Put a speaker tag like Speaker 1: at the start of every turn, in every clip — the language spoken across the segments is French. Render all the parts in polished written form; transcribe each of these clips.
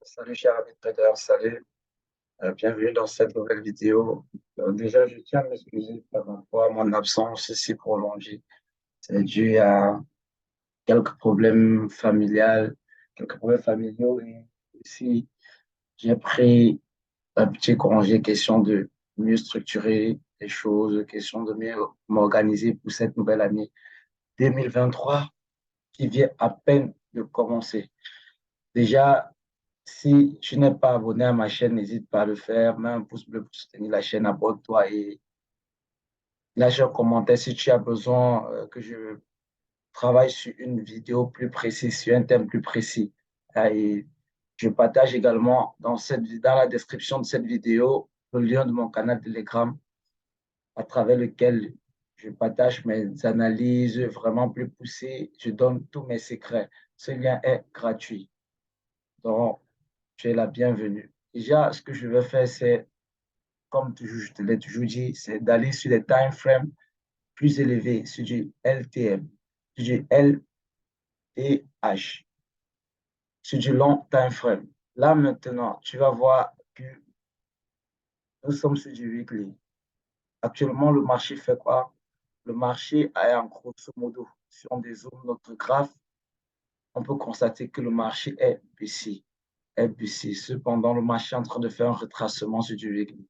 Speaker 1: Salut cher ami trader, salut. Bienvenue dans cette nouvelle vidéo. Déjà, je tiens à m'excuser par rapport à mon absence ici prolongée. C'est dû à quelques problèmes familiaux, quelques problèmes familiaux et aussi j'ai pris un petit congé, question de mieux structurer les choses, question de mieux m'organiser pour cette nouvelle année 2023 qui vient à peine de commencer. Déjà, si tu n'es pas abonné à ma chaîne, n'hésite pas à le faire. Mets un pouce bleu pour soutenir la chaîne, abonne-toi et lâche un commentaire si tu as besoin que je travaille sur une vidéo plus précise, sur un thème plus précis. Et je partage également dans la description de cette vidéo le lien de mon canal Telegram à travers lequel je partage mes analyses vraiment plus poussées. Je donne tous mes secrets. Ce lien est gratuit. Donc, tu es la bienvenue. Déjà, ce que je vais faire, c'est comme toujours, je te l'ai toujours dit, c'est d'aller sur des time frames plus élevés, sur du LTM, sur du LTH, sur du long time frame. Là, maintenant, tu vas voir que nous sommes sur du weekly. Actuellement, le marché fait quoi? Le marché est en grosso modo, si on dézoome notre graphe, on peut constater que le marché est baissier. Est baissier. Cependant, le marché est en train de faire un retracement sur du weekly.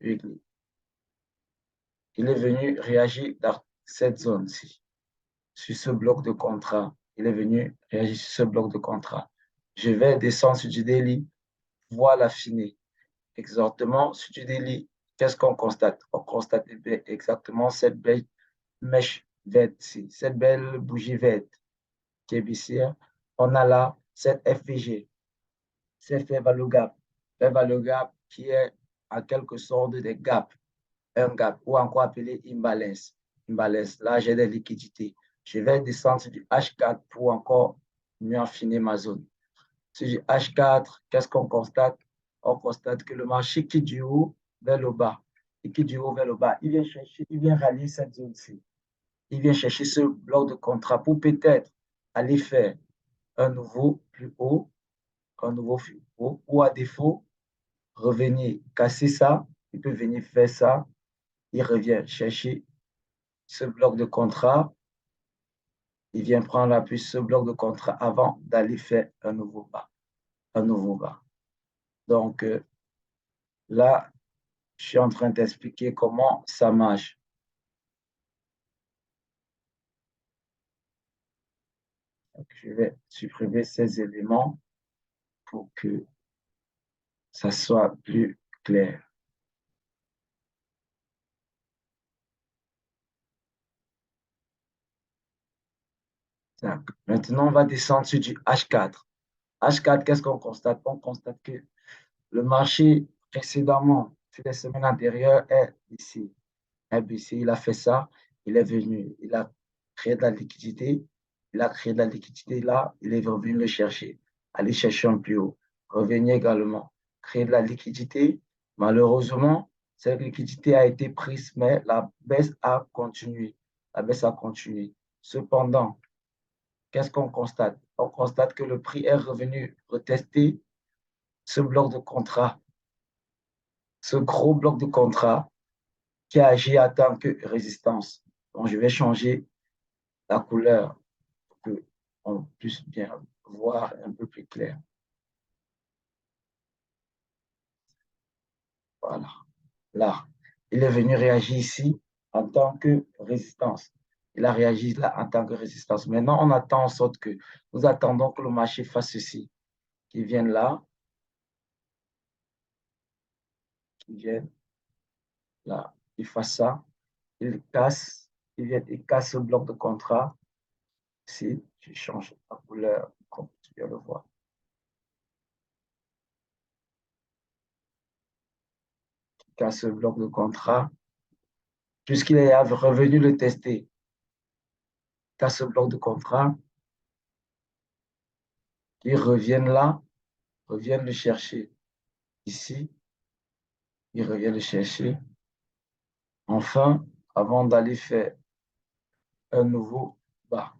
Speaker 1: Weekly. Il est venu réagir dans cette zone-ci, sur ce bloc de contrat. Il est venu réagir sur ce bloc de contrat. Je vais descendre sur du daily, voir l'affiner. Exactement, sur du daily, qu'est-ce qu'on constate? On constate exactement cette belle mèche verte-ci, cette belle bougie verte qui est baissière. On a là cette FVG, c'est Fair Value Gap. Fair Value Gap qui est en quelque sorte des gaps, un gap, ou encore appelé imbalance. Imbalance, là, j'ai des liquidités. Je vais descendre sur du H4 pour encore mieux affiner ma zone. Sur du H4, qu'est-ce qu'on constate? On constate que le marché quitte du haut vers le bas. Il quitte du haut vers le bas. Il vient chercher, il vient rallier cette zone-ci. Il vient chercher ce bloc de contrat pour peut-être aller faire un nouveau plus haut, un nouveau plus haut, ou à défaut, revenir casser ça. Il peut venir faire ça. Il revient chercher ce bloc de contrat, il vient prendre l'appui sur ce bloc de contrat avant d'aller faire un nouveau bas. Un nouveau bas. Donc là, je suis en train d'expliquer comment ça marche. Donc, je vais supprimer ces éléments pour que ça soit plus clair. Donc, maintenant, on va descendre sur du H4. H4, qu'est-ce qu'on constate? On constate que le marché précédemment, sur les semaines antérieures, est ici. ABC, il a fait ça, il est venu, il a créé de la liquidité, il a créé de la liquidité là, il est revenu le chercher, aller chercher un plus haut, revenir également, créer de la liquidité. Malheureusement, cette liquidité a été prise, mais la baisse a continué. La baisse a continué. Cependant, qu'est-ce qu'on constate? On constate que le prix est revenu retester ce bloc de contrat, ce gros bloc de contrat qui agit en tant que résistance. Donc, je vais changer la couleur pour qu'on puisse bien voir un peu plus clair. Voilà. Là, il est venu réagir ici en tant que résistance. Il a réagi là en tant que résistance. Maintenant, on attend en sorte que nous attendons que le marché fasse ceci, qu'il vienne là, qu'il vienne là, il fasse ça, il casse, il casse le bloc de contrat. Si je change la couleur, comme tu viens le voir. Il casse le bloc de contrat, puisqu'il est revenu le tester. Il casse le bloc de contrat, ils reviennent là, reviennent le chercher ici, ils reviennent le chercher. Enfin, avant d'aller faire un nouveau bas,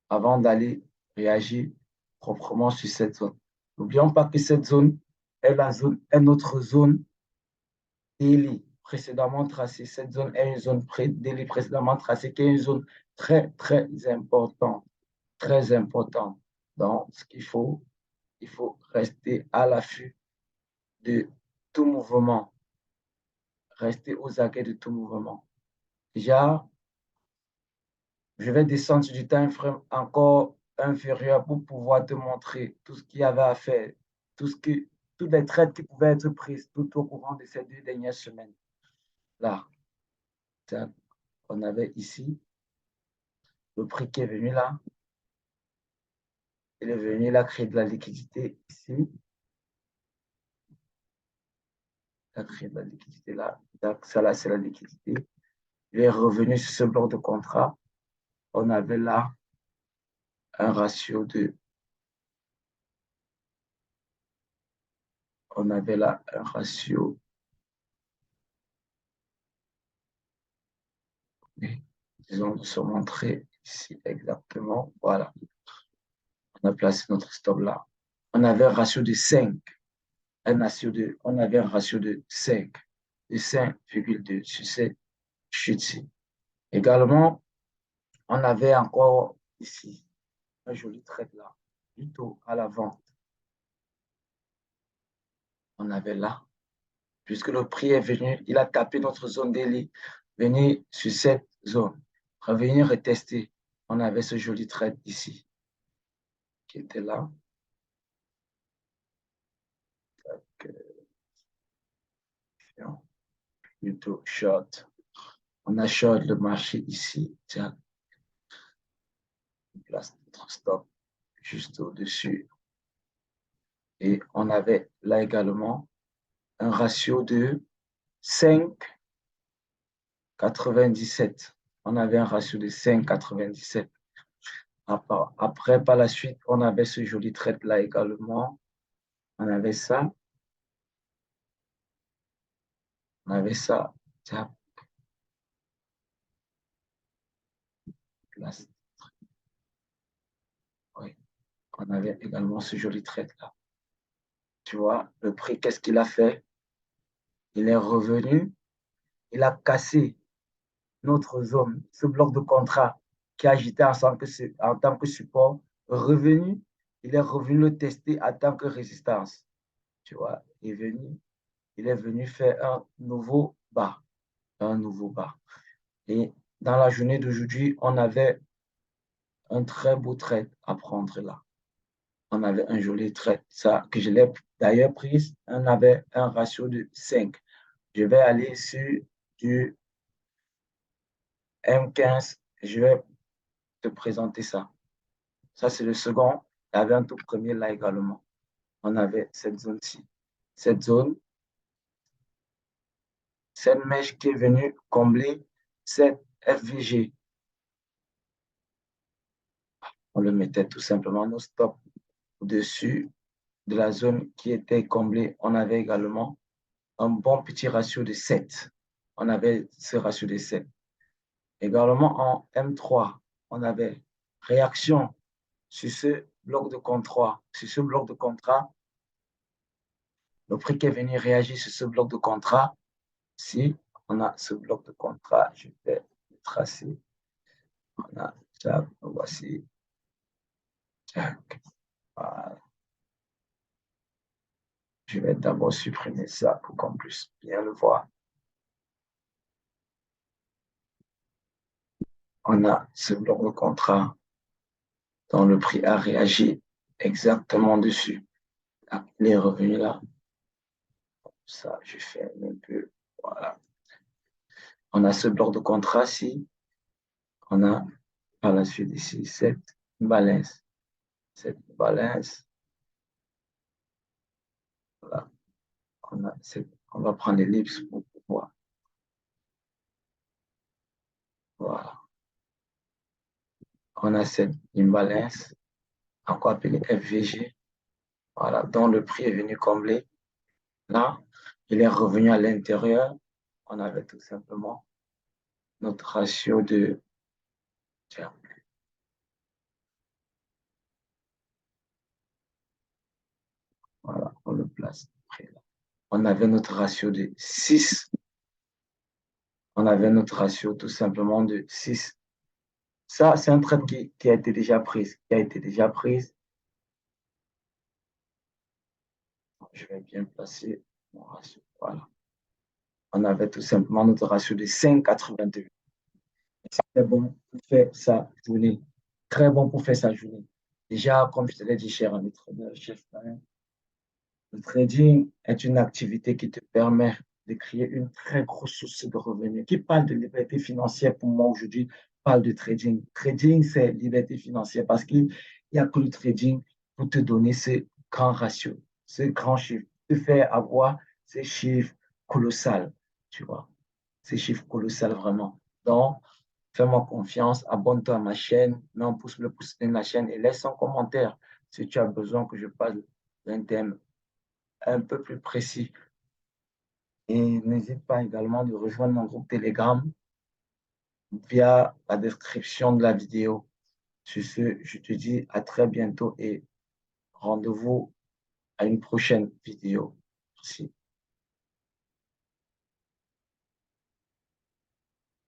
Speaker 1: avant d'aller réagir proprement sur cette zone. N'oublions pas que cette zone est notre zone daily précédemment tracée. Cette zone est une zone daily précédemment tracée qui est une zone très, très importante. Très importante. Donc, il faut rester à l'affût de tout mouvement. Rester aux aguets de tout mouvement. Déjà, je vais descendre sur du time frame encore inférieur pour pouvoir te montrer tout ce qu'il y avait à faire, toutes les traites qui pouvaient être prises tout au courant de ces 2 dernières semaines. Là, on avait ici le prix qui est venu là. Il est venu, il a créé de la liquidité ici. Il a créé de la liquidité là. Donc, ça là, c'est la liquidité. Il est revenu sur ce bloc de contrat. On avait là un ratio de. On avait là un ratio. Disons, nous sommes entrés ici exactement. Voilà. On a placé notre stop là. On avait un ratio de 5. On avait un ratio de 5. De 5,2 sur cette chute-ci. Également, on avait encore ici un joli trait là, plutôt à la vente. On avait là, puisque le prix est venu, il a tapé notre zone daily, venu sur cette zone, revenir retester. On avait ce joli trait ici, qui était là. Plutôt short. On a short le marché ici. Tiens, on place notre stop juste au-dessus. Et on avait là également un ratio de 5,97. On avait un ratio de 5,97. Après, par la suite, on avait ce joli trait là également. On avait ça. On avait ça. Tiens. Oui. On avait également ce joli trait là. Tu vois, le prix, qu'est-ce qu'il a fait? Il est revenu. Il a cassé notre zone, ce bloc de contrat qui agitait en tant que support, revenu, il est revenu le tester en tant que résistance. Tu vois, il est venu faire un nouveau bas. Un nouveau bas. Et dans la journée d'aujourd'hui, on avait un très beau trade à prendre là. On avait un joli trade, ça, que je l'ai d'ailleurs pris. On avait un ratio de 5. Je vais aller sur du M15. Je vais te présenter ça. Ça, c'est le second. Il y avait un tout premier là également. On avait cette zone-ci. Cette zone, cette mèche qui est venue combler cette FVG. On le mettait tout simplement nos stops au-dessus de la zone qui était comblée. On avait également un bon petit ratio de 7. On avait ce ratio de 7. Également en M3, on avait réaction sur ce bloc de contrat. Sur ce bloc de contrat, le prix qui est venu réagir sur ce bloc de contrat. Si on a ce bloc de contrat, je vais le tracer. On a ça, voici. Voilà. Je vais d'abord supprimer ça pour qu'on puisse bien le voir. On a ce bloc de contrat dont le prix a réagi exactement dessus. Ah, les revenus là. Ça, je fais un peu. Voilà. On a ce bloc de contrat-ci. On a par la suite ici cette balance. Cette balance. Voilà. On va prendre l'ellipse pour pouvoir. Voilà. On a cette imbalance, encore appelée FVG. Voilà. Dont le prix est venu combler. Là, il est revenu à l'intérieur. On avait tout simplement notre ratio de. Tiens, on avait notre ratio de 6. On avait notre ratio tout simplement de 6. Ça, c'est un trade qui a été déjà prise, qui a été déjà prise. Je vais bien placer mon ratio. Voilà. On avait tout simplement notre ratio de 5,88. C'était bon pour faire sa journée. Très bon pour faire sa journée. Déjà, comme je te l'ai dit, cher ami trader, chef, le trading est une activité qui te permet de créer une très grosse source de revenus. Qui parle de liberté financière pour moi aujourd'hui parle de trading. Trading, c'est liberté financière parce qu'il n'y a que le trading pour te donner ce grand ratio, ce grand chiffre, te faire avoir ces chiffres colossales, tu vois, ces chiffres colossales vraiment. Donc, fais-moi confiance, abonne-toi à ma chaîne, mets un pouce bleu pour soutenir la chaîne et laisse un commentaire si tu as besoin que je parle d'un thème un peu plus précis. Et n'hésite pas également de rejoindre mon groupe Telegram via la description de la vidéo. Sur ce, je te dis à très bientôt et rendez-vous à une prochaine vidéo. Merci.